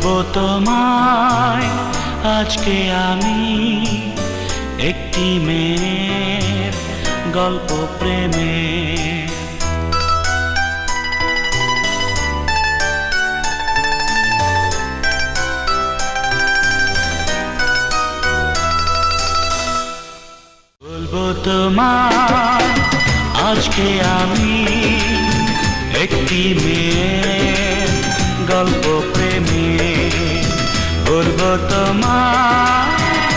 বলবো তোমায় আজকে আমি একটি মেয়ের গল্প প্রেমের। বলবো তোমায় আজকে আমি একটি মেয়ের গল্প প্রেমের। বলবো তোমায়